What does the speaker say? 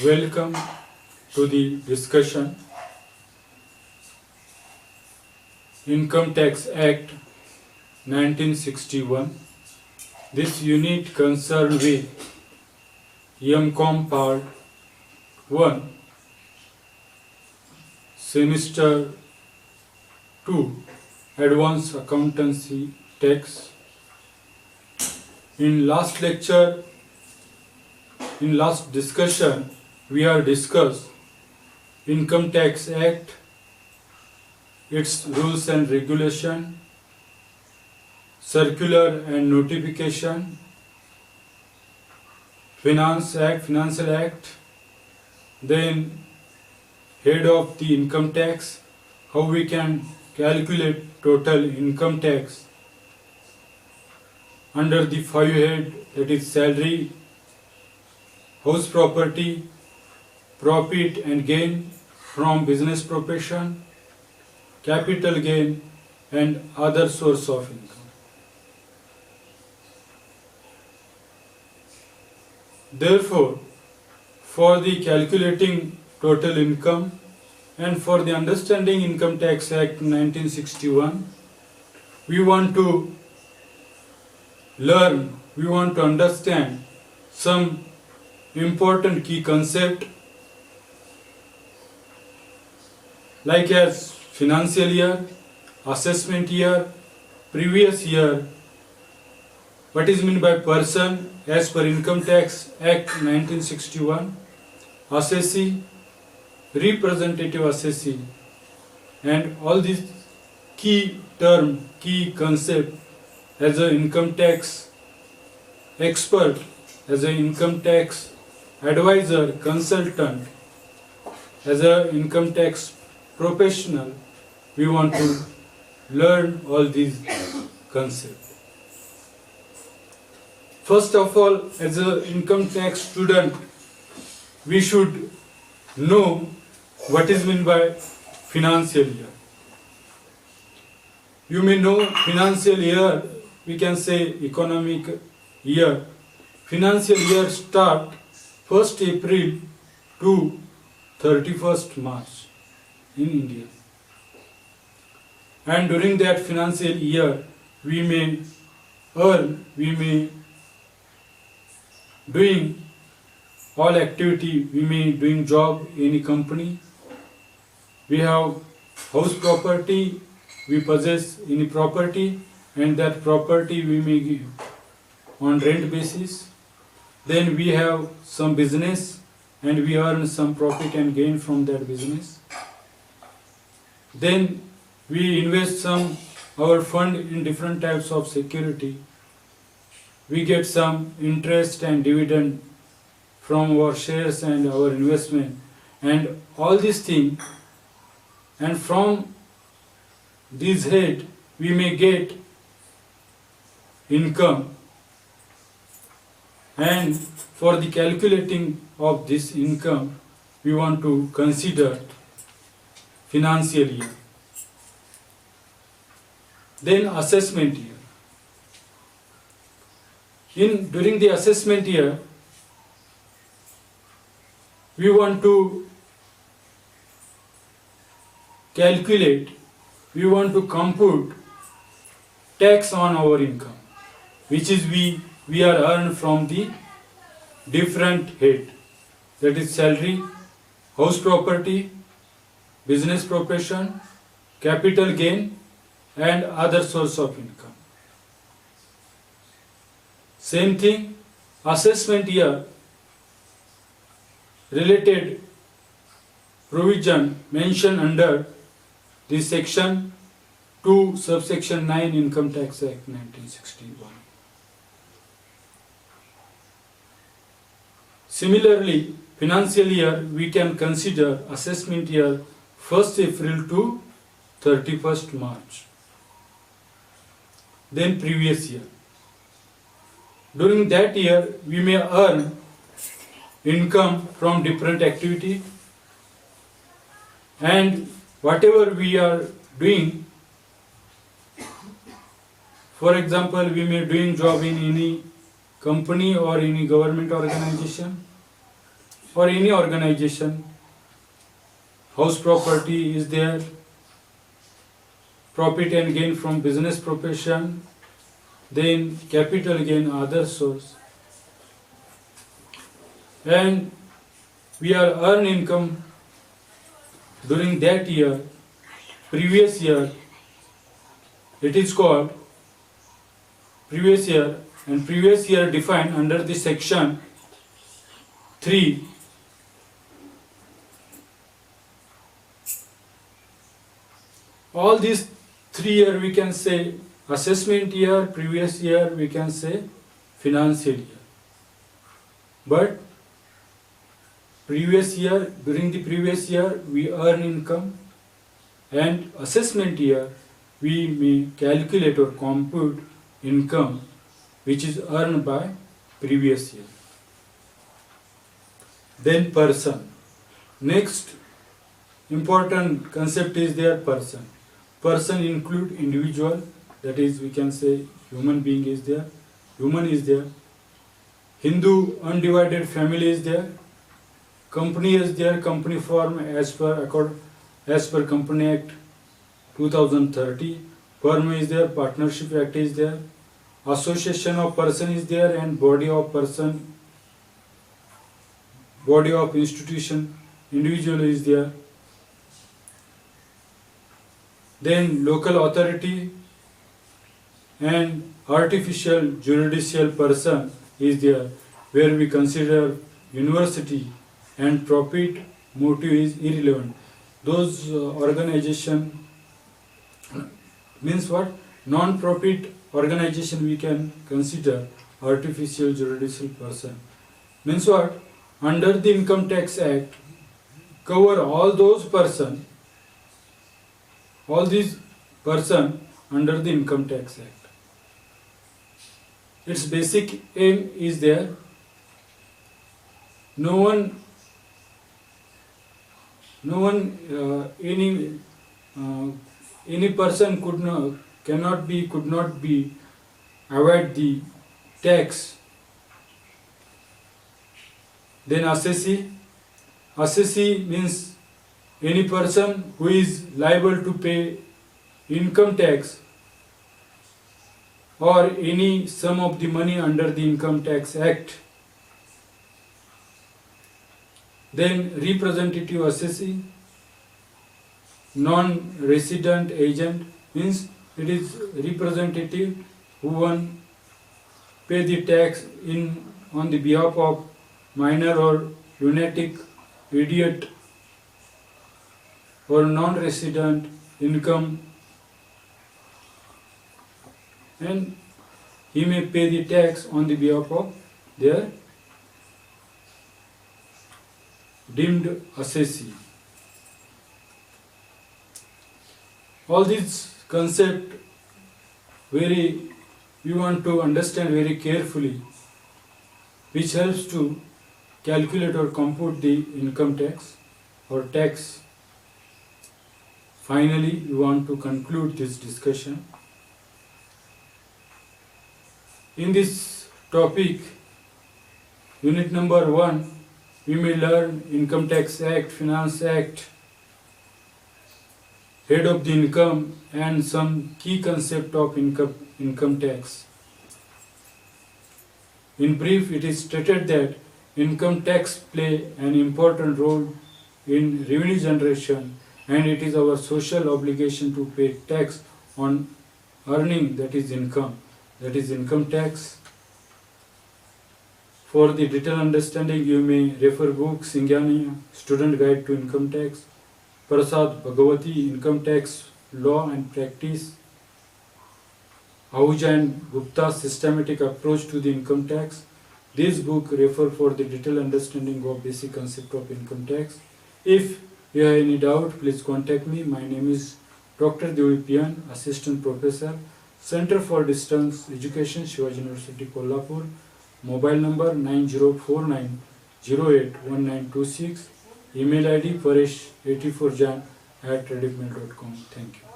Welcome to the discussion Income Tax Act 1961. This unit concerned with MCOM Part 1, Semester 2, Advanced Accountancy Tax. In last discussion, we are discussed Income Tax Act, its rules and regulation, circular and notification, Financial Act, then head of the income tax, how we can calculate total income tax under the 5 head, that is salary, house property, profit and gain from business profession, capital gain and other source of income. Therefore, for the calculating total income and for the understanding Income Tax Act 1961, we want to understand some important key concept like as financial year, assessment year, previous year, what is meant by person as per Income Tax Act 1961, assessee, representative assessee, and all these key term, key concept as an income tax expert, as an income tax advisor, consultant, as an income tax professional, we want to learn all these concepts. First of all, as an income tax student, we should know what is meant by financial year. You may know financial year, we can say economic year. Financial year start 1st April to 31st March in India. And during that financial year, we may doing all activity, we may doing job in any company. We have house property, we possess any property, and that property we may give on rent basis. Then we have some business and we earn some profit and gain from that business. Then we invest our fund in different types of security. We get some interest and dividend from our shares and our investment and all these things, and from this head we may get income, and for the calculating of this income we want to consider financial year. Then assessment year. During the assessment year, we want to calculate, we want to compute tax on our income, which is we are earned from the different head, that is salary, house property, business profession, capital gain and other source of income. Same thing, assessment year related provision mentioned under the section 2 subsection 9 Income Tax Act 1961. Similarly, financial year we can consider assessment year 1st April to 31st March. Then previous year. During that year, we may earn income from different activity, and whatever we are doing, for example, we may doing job in any company or any government organization, or any organization. House property is there, profit and gain from business profession, then capital gain other source. And we are earn income during that year, previous year, it is called previous year, and previous year defined under the section 3. All these 3 year we can say assessment year, previous year we can say financial year. But previous year, during the previous year we earn income, and assessment year we may calculate or compute income which is earned by previous year. Then person. Next important concept is their person. Person include individual, that is we can say human being is there, human is there, Hindu undivided family is there, company is there, company form as per Company Act 2030, firm is there, partnership act is there, association of person is there, and body of person, body of institution, individual is there. Then local authority and artificial judicial person is there, where we consider university and profit motive is irrelevant. Those organization means what? Non-profit organization we can consider artificial judicial person. Means what? Under the Income Tax Act cover all those person, all these person under the Income Tax Act. Its basic aim is there. No one any person could not be avoid the tax. Then assessee means any person who is liable to pay income tax or any sum of the money under the Income Tax Act. Then representative assessee, non-resident agent means it is representative who won pay the tax on the behalf of minor or lunatic, idiot or non-resident income, and he may pay the tax on the behalf of their deemed assessee. All these concept we want to understand very carefully, which helps to calculate or compute the income tax or tax. Finally, we want to conclude this discussion. In this topic, unit number 1, we may learn Income Tax Act, Finance Act, head of the income, and some key concept of income tax. In brief, it is stated that income tax play an important role in revenue generation, and it is our social obligation to pay tax on earning, that is income tax. For the detailed understanding, you may refer book Singhania, Student Guide to Income Tax, Prasad Bhagwati, Income Tax Law and Practice, Ahuja and Gupta, Systematic Approach to the Income Tax. This book refer for the detailed understanding of basic concept of income tax. If you have any doubt, please contact me. My name is Dr. Devi Pian, Assistant Professor, Center for Distance Education, Shivaji University, Kolhapur. Mobile number 9049081926. Email ID paresh84jan@redifmail.com. Thank you.